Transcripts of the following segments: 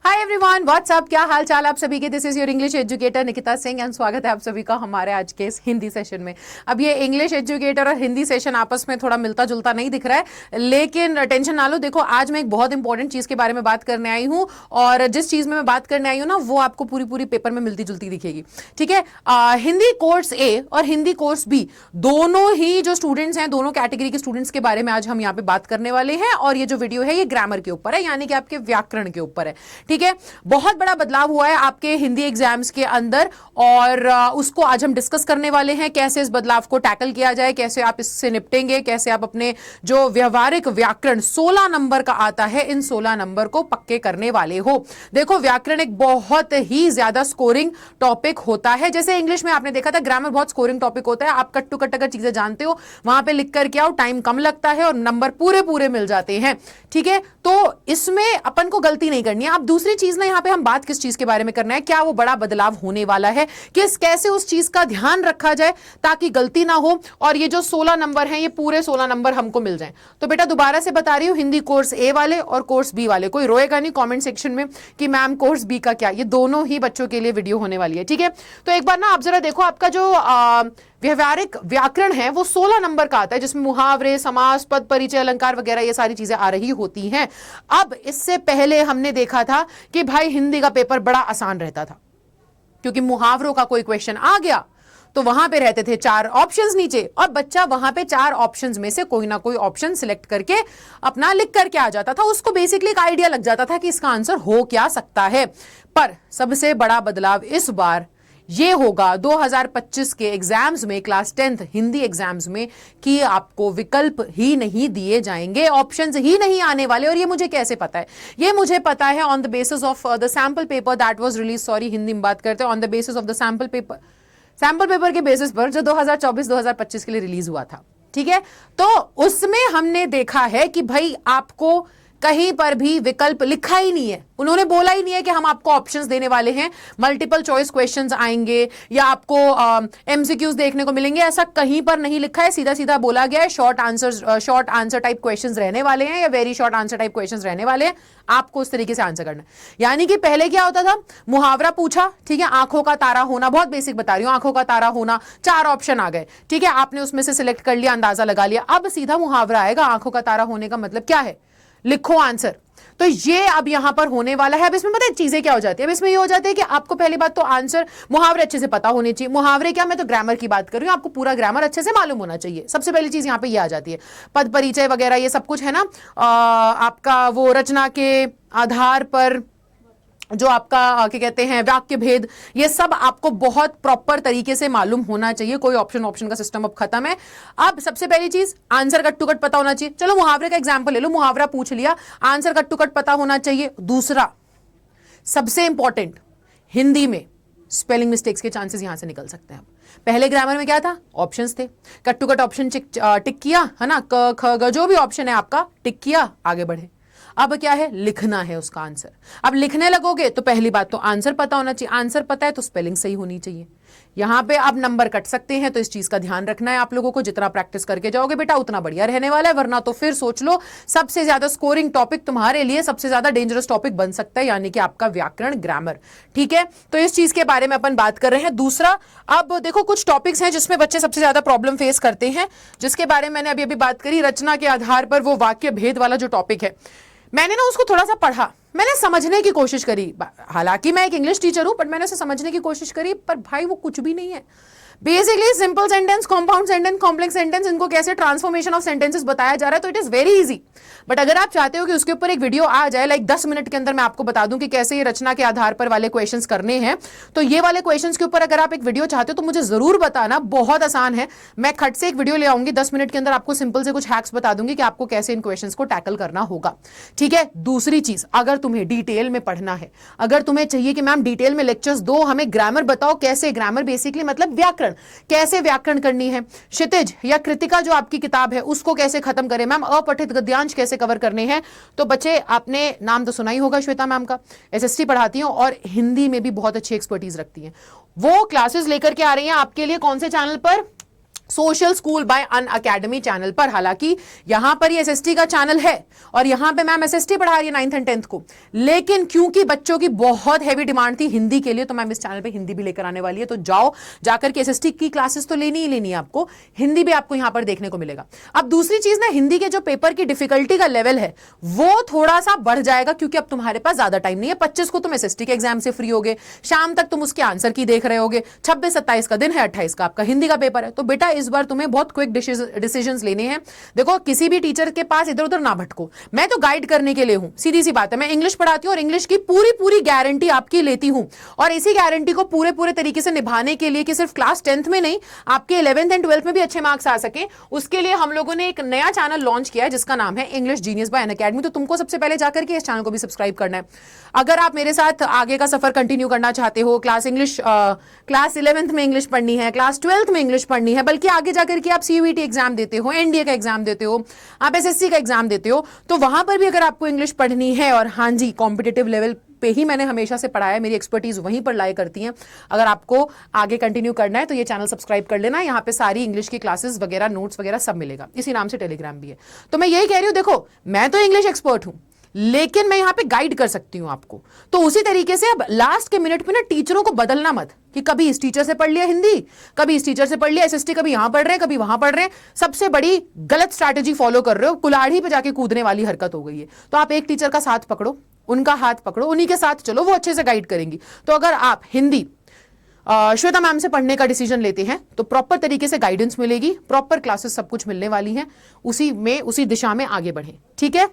Hi everyone, WhatsApp, क्या हाल चाल आप सभी के। This is your English educator Nikita Singh and स्वागत है आप सभी का हमारे आज के इस हिंदी सेशन में। अब ये इंग्लिश एजुकेटर और हिंदी सेशन आपस में थोड़ा मिलता जुलता नहीं दिख रहा है, लेकिन टेंशन ना लो। देखो, आज मैं एक बहुत इंपॉर्टेंट चीज के बारे में बात करने आई हूँ और जिस चीज में मैं बात करने आई हूँ ना, वो आपको पूरी पूरी पेपर में मिलती जुलती दिखेगी। ठीक है, हिंदी कोर्स ए और हिंदी कोर्स बी दोनों ही जो स्टूडेंट्स हैं, दोनों कैटेगरी के स्टूडेंट्स के बारे में आज हम यहाँ पे बात करने वाले हैं। और ये जो वीडियो है ये ग्रामर के ऊपर है, यानी कि आपके व्याकरण के ऊपर है। ठीक है, बहुत बड़ा बदलाव हुआ है आपके हिंदी एग्जाम्स के अंदर और उसको आज हम डिस्कस करने वाले हैं। कैसे इस बदलाव को टैकल किया जाए, कैसे आप इससे निपटेंगे, कैसे आप अपने जो व्यवहारिक व्याकरण 16 नंबर का आता है, इन 16 नंबर को पक्के करने वाले हो। देखो, व्याकरण एक बहुत ही ज्यादा स्कोरिंग टॉपिक होता है। जैसे इंग्लिश में आपने देखा था, ग्रामर बहुत स्कोरिंग टॉपिक होता है। आप कट टू कट अगर चीजें जानते हो, वहां पे लिख करके आओ, टाइम कम लगता है और नंबर पूरे पूरे मिल जाते हैं। ठीक है, तो इसमें अपन को गलती नहीं करनी है। अब दूसरी चीज ना, यहाँ पे हम बात किस चीज के बारे में करना है, क्या वो बड़ा बदलाव होने वाला है, कैसे उस चीज का ध्यान रखा जाए ताकि गलती ना हो और ये जो 16 नंबर हैं, ये पूरे 16 नंबर हमको मिल जाएं। तो बेटा दोबारा से बता रही हूं, हिंदी कोर्स ए वाले और कोर्स बी वाले, कोई रोएगा नहीं कमेंट सेक्शन में कि मैम कोर्स बी का क्या। ये दोनों ही बच्चों के लिए वीडियो होने वाली है। ठीक है, तो एक बार ना आप जरा देखो, आपका जो व्यवहारिक व्याकरण है वो 16 नंबर का आता है, जिसमें मुहावरे, समास, पद, परिचय, अलंकार वगैरह ये सारी चीजें आ रही होती हैं। अब इससे पहले हमने देखा था कि भाई हिंदी का पेपर बड़ा आसान रहता था, क्योंकि मुहावरों का कोई क्वेश्चन आ गया तो वहां पे रहते थे 4 ऑप्शंस नीचे और बच्चा वहां पे 4 ऑप्शंस में से कोई ना कोई ऑप्शन सिलेक्ट करके अपना लिख करके आ जाता था। उसको बेसिकली एक आइडिया लग जाता था कि इसका आंसर हो क्या सकता है। पर सबसे बड़ा बदलाव इस बार ये होगा 2025 के एग्जाम्स में, क्लास 10th हिंदी एग्जाम्स में, कि आपको विकल्प ही नहीं दिए जाएंगे, ऑप्शंस ही नहीं आने वाले। और ये मुझे कैसे पता है? ये मुझे पता है on the basis of the sample paper that was release, sorry Hindi में बात करते हैं, on the basis of the sample paper के बेसिस पर जो 2024-2025 के लिए रिलीज हुआ था। ठीक है, तो उसमें हमने देखा है कि भाई आपको कहीं पर भी विकल्प लिखा ही नहीं है। उन्होंने बोला ही नहीं है कि हम आपको ऑप्शंस देने वाले हैं, मल्टीपल चॉइस क्वेश्चंस आएंगे या आपको एमसीक्यूज देखने को मिलेंगे, ऐसा कहीं पर नहीं लिखा है। सीधा सीधा बोला गया है शॉर्ट आंसर टाइप क्वेश्चंस रहने वाले हैं या very short answer type questions रहने वाले हैं, आपको उस तरीके से आंसर करना है। यानी कि पहले क्या होता था, मुहावरा पूछा, ठीक है, आंखों का तारा होना, बहुत बेसिक बता रही हूं, आंखों का तारा होना, 4 ऑप्शन आ गए, ठीक है, आपने उसमें से सिलेक्ट कर लिया, अंदाजा लगा लिया। अब सीधा मुहावरा आएगा, आंखों का तारा होने का मतलब क्या है, लिखो आंसर। तो ये अब यहां पर होने वाला है। अब इसमें पता है चीजें क्या हो जाती है, अब इसमें ये हो जाती है कि आपको पहली बात तो आंसर, मुहावरे अच्छे से पता होने चाहिए। मुहावरे क्या, मैं तो ग्रामर की बात कर रही हूं, आपको पूरा ग्रामर अच्छे से मालूम होना चाहिए। सबसे पहली चीज यहां पे ये आ जाती है। पद परिचय वगैरह ये सब कुछ है ना, आपका वो रचना के आधार पर जो आपका क्या कहते हैं वाक्य भेद, ये सब आपको बहुत प्रॉपर तरीके से मालूम होना चाहिए। कोई ऑप्शन का सिस्टम अब खत्म है। अब सबसे पहली चीज, आंसर कट टू कट पता होना चाहिए। चलो मुहावरे का एग्जांपल ले लो, मुहावरा पूछ लिया, आंसर कट टू कट पता होना चाहिए। दूसरा सबसे इंपॉर्टेंट, हिंदी में स्पेलिंग मिस्टेक्स के चांसेस यहां से निकल सकते हैं। पहले ग्रामर में क्या था, ऑप्शंस थे, cut to cut option tick किया है ना, क ख ग जो भी ऑप्शन है आपका टिक किया, आगे बढ़े। अब क्या है, लिखना है उसका आंसर। अब लिखने लगोगे तो पहली बात तो आंसर पता होना चाहिए, आंसर पता है तो स्पेलिंग सही होनी चाहिए। यहां पे अब नंबर कट सकते हैं, तो इस चीज का ध्यान रखना है आप लोगों को। जितना प्रैक्टिस करके जाओगे बेटा उतना बढ़िया रहने वाला है, वरना तो फिर सोच लो सबसे ज्यादा स्कोरिंग टॉपिक तुम्हारे लिए सबसे ज्यादा डेंजरस टॉपिक बन सकता है, यानी कि आपका व्याकरण ग्रामर। ठीक है, तो इस चीज के बारे में अपन बात कर रहे हैं। दूसरा, अब देखो कुछ टॉपिक्स हैं जिसमें बच्चे सबसे ज्यादा प्रॉब्लम फेस करते हैं, जिसके बारे में मैंने अभी बात करी, रचना के आधार पर वो वाक्य भेद वाला जो टॉपिक है। मैंने ना उसको थोड़ा सा पढ़ा, मैंने समझने की कोशिश करी, हालांकि मैं एक इंग्लिश टीचर हूं, बट मैंने उसे समझने की कोशिश करी, पर भाई वो कुछ भी नहीं है। Basically simple sentence, compound sentence, complex sentence, इनको कैसे ट्रांसफॉर्मेशन ऑफ सेंटेंसेस बताया जा रहा है, तो it is very easy. But अगर आप चाहते हो कि उसके ऊपर एक वीडियो आ जाए, लाइक 10 मिनट के अंदर मैं आपको बता दूं कि कैसे ये रचना के आधार पर वाले क्वेश्चंस करने हैं, तो ये वाले क्वेश्चंस के ऊपर अगर आप एक वीडियो चाहते हो तो मुझे जरूर बताना, बहुत आसान है। मैं खट से एक वीडियो ले आऊंगी, 10 मिनट के अंदर आपको सिंपल से कुछ हैक्स बता दूंगी कि आपको कैसे इन क्वेश्चंस को टैकल करना होगा। ठीक है, दूसरी चीज, अगर तुम्हें डिटेल में पढ़ना है, अगर तुम्हें चाहिए कि मैम डिटेल में लेक्चर्स दो, हमें ग्रामर बताओ, कैसे ग्रामर बेसिकली मतलब व्याकरण, कैसे व्याकरण करनी है, क्षितिज या कृतिका जो आपकी किताब है उसको कैसे खत्म करें, मैम अपठित गद्यांश कैसे कवर करने हैं। तो बच्चे, आपने नाम तो सुना ही होगा श्वेता मैम का, एसएसटी पढ़ाती हैं और हिंदी में भी बहुत अच्छी एक्सपर्टीज रखती हैं। वो क्लासेस लेकर के आ रही हैं आपके लिए, कौन से चैनल पर, social school by Unacademy channel पर। हालांकि यहां पर ये एसएसटी का चैनल है और यहां पे मैम एसएसटी पढ़ा रही है 9th एंड 10th को, लेकिन क्योंकि बच्चों की बहुत हैवी डिमांड थी हिंदी के लिए तो मैम इस चैनल पे हिंदी भी लेकर आने वाली है। तो जाओ जाकर के एसएसटी की क्लासेस तो लेनी ही लेनी है आपको, हिंदी भी आपको यहां पर देखने को मिलेगा। अब दूसरी चीज ना, हिंदी के जो पेपर की डिफिकल्टी का लेवल है वो थोड़ा सा बढ़ जाएगा क्योंकि अब तुम्हारे पास ज्यादा टाइम नहीं है। 25 को तुम एसएसटी के एग्जाम से फ्री होगे, शाम तक तुम उसके आंसर की देख रहे होगे, 26-27 का दिन है, 28 का आपका हिंदी का पेपर है। तो बेटा इस बार तुम्हें बहुत क्विक डिसीजंस लेने हैं। देखो किसी भी टीचर के पास इधर उधर ना भटको, मैं तो गाइड करने के लिए हूं, सीधी सी बात है। मैं इंग्लिश पढ़ाती हूं और इंग्लिश की पूरी पूरी गारंटी आपकी लेती हूं और इसी गारंटी को पूरे पूरे तरीके से निभाने के लिए कि सिर्फ क्लास 10th में नहीं आपके 11th एंड 12th में भी अच्छे मार्क्स आ सके, उसके लिए हम लोगों ने एक नया चैनल लॉन्च किया है जिसका नाम है इंग्लिश जीनियस बाय अनअकैडमी। तो तुमको सबसे पहले जाकर के इस चैनल को भी सब्सक्राइब करना है अगर आप मेरे साथ आगे का सफर कंटिन्यू करना चाहते हो। क्लास 11th में इंग्लिश पढ़नी है, क्लास 12th में इंग्लिश पढ़नी है, बल्कि आगे जाकर के आप सीयूईटी एग्जाम देते हो, एनडीए का एग्जाम देते हो, आप एसएससी का एग्जाम देते हो, तो वहां पर भी अगर आपको इंग्लिश पढ़नी है, और हाँ जी कॉम्पिटिटिव लेवल पे ही मैंने हमेशा से पढ़ाया है, मेरी एक्सपर्टीज वहीं पर लाई करती हैं। अगर आपको आगे कंटिन्यू करना है तो ये चैनल सब्सक्राइब कर लेना, यहाँ पे सारी इंग्लिश की क्लासेस वगैरह नोट्स वगैरह सब मिलेगा, इसी नाम से टेलीग्राम भी है। तो मैं यही कह रही हूँ, देखो मैं तो इंग्लिश एक्सपर्ट हूं लेकिन मैं यहां पे गाइड कर सकती हूं आपको। तो उसी तरीके से अब लास्ट के मिनट पे ना टीचरों को बदलना मत कि कभी इस टीचर से पढ़ लिया हिंदी, कभी इस टीचर से पढ़ लिया एसएसटी, कभी यहां पढ़ रहे हैं कभी वहां पढ़ रहे हैं। सबसे बड़ी गलत स्ट्रैटेजी फॉलो कर रहे हो, कुल्हाड़ी पे जाके कूदने वाली हरकत हो गई है। तो आप एक टीचर का साथ पकड़ो, उनका हाथ पकड़ो, उन्हीं के साथ चलो, वो अच्छे से गाइड करेंगी। तो अगर आप हिंदी श्वेता मैम से पढ़ने का डिसीजन लेते हैं तो प्रॉपर तरीके से गाइडेंस मिलेगी, प्रॉपर क्लासेस सब कुछ मिलने वाली हैं, उसी दिशा में आगे बढ़े, ठीक है।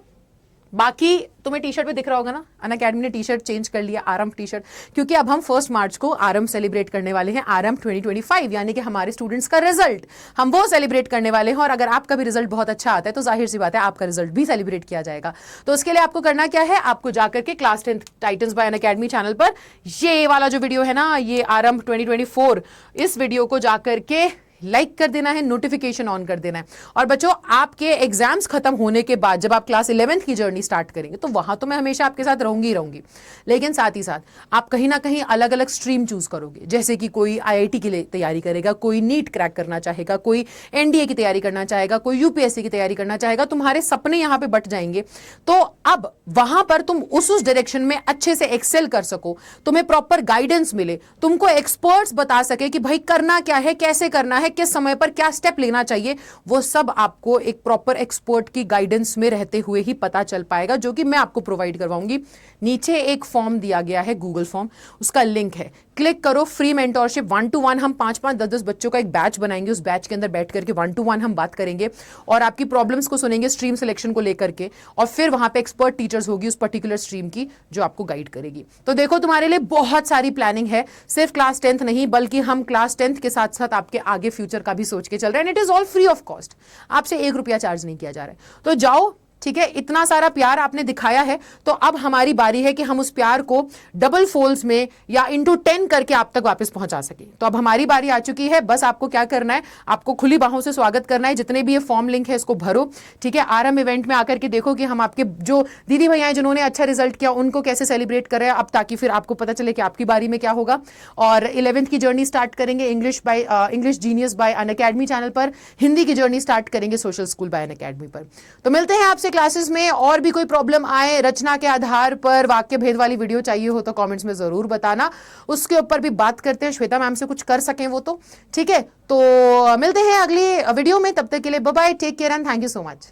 बाकी तुम्हें टी शर्ट पे दिख रहा होगा ना, अनअकैडमी ने टी शर्ट चेंज कर लिया, आरंभ टी शर्ट, क्योंकि अब हम 1 मार्च को आरंभ सेलिब्रेट करने वाले हैं, आरंभ 2025, यानी कि हमारे स्टूडेंट्स का रिजल्ट हम वो सेलिब्रेट करने वाले हैं। और अगर आपका भी रिजल्ट बहुत अच्छा आता है तो जाहिर सी बात है आपका रिजल्ट भी सेलिब्रेट किया जाएगा। तो उसके लिए आपको करना क्या है, आपको जाकर के class 10 titans bye Unacademy channel पर ये वाला जो वीडियो है ना, ये आरंभ 2024, इस वीडियो को जाकर के लाइक कर देना है, नोटिफिकेशन ऑन कर देना है। और बच्चों आपके एग्जाम्स खत्म होने के बाद जब आप क्लास 11th की जर्नी स्टार्ट करेंगे तो वहां तो मैं हमेशा आपके साथ रहूंगी, लेकिन साथ ही साथ आप कहीं ना कहीं अलग अलग स्ट्रीम चूज करोगे। जैसे कि कोई आईआईटी के लिए तैयारी करेगा, कोई नीट क्रैक करना चाहेगा, कोई एनडीए की तैयारी करना चाहेगा, कोई यूपीएससी की तैयारी करना चाहेगा, तुम्हारे सपने यहां पे बट जाएंगे। तो अब वहां पर तुम उस डायरेक्शन में अच्छे से एक्सेल कर सको, तुम्हें प्रॉपर गाइडेंस मिले, तुमको एक्सपर्ट्स बता सके कि भाई करना क्या है, कैसे करना है, किस समय पर क्या स्टेप लेना चाहिए, वो सब आपको एक प्रॉपर एक्सपर्ट की गाइडेंस में रहते हुए ही पता चल पाएगा, जो कि मैं आपको प्रोवाइड करवाऊंगी। नीचे एक फॉर्म दिया गया है, गूगल फॉर्म, उसका लिंक है, क्लिक करो, फ्री मेंटोरशिप 1-to-1, हम 5-5, 10-10 बच्चों का एक बैच बनाएंगे, उस बैच के अंदर बैठ करके 1-to-1 हम बात करेंगे और आपकी प्रॉब्लम्स को सुनेंगे स्ट्रीम सिलेक्शन को लेकर के, और फिर वहां पे एक्सपर्ट टीचर्स होगी उस पर्टिकुलर स्ट्रीम की जो आपको गाइड करेगी। तो देखो तुम्हारे लिए बहुत सारी प्लानिंग है, सिर्फ क्लास 10th नहीं बल्कि हम क्लास 10th के साथ साथ आपके आगे फ्यूचर का भी सोच के चल रहे हैं। It is all free of cost, आपसे 1 रुपया चार्ज नहीं किया जा रहा है। तो जाओ, ठीक है, इतना सारा प्यार आपने दिखाया है तो अब हमारी बारी है कि हम उस प्यार को डबल फोल्ड्स में या इंटू 10 करके आप तक वापस पहुंचा सके। तो अब हमारी बारी आ चुकी है, बस आपको क्या करना है, आपको खुली बाहों से स्वागत करना है। जितने भी ये फॉर्म लिंक है इसको भरो, ठीक है। आरएम इवेंट में आकर के देखो कि हम आपके जो दीदी भैया हैं जिन्होंने अच्छा रिजल्ट किया उनको कैसे सेलिब्रेट कर रहे हैं अब, ताकि फिर आपको पता चले कि आपकी बारी में क्या होगा। और 11th की जर्नी स्टार्ट करेंगे English genius bye Unacademy channel पर, हिंदी की जर्नी स्टार्ट करेंगे सोशल स्कूल बाय अनअकैडमी पर। तो मिलते हैं आपसे क्लासेस में। और भी कोई प्रॉब्लम आए, रचना के आधार पर वाक्य भेद वाली वीडियो चाहिए हो तो कमेंट्स में जरूर बताना, उसके ऊपर भी बात करते हैं, श्वेता मैम से कुछ कर सकें वो तो, ठीक है। तो मिलते हैं अगली वीडियो में, तब तक के लिए bye bye, take care and thank you so much.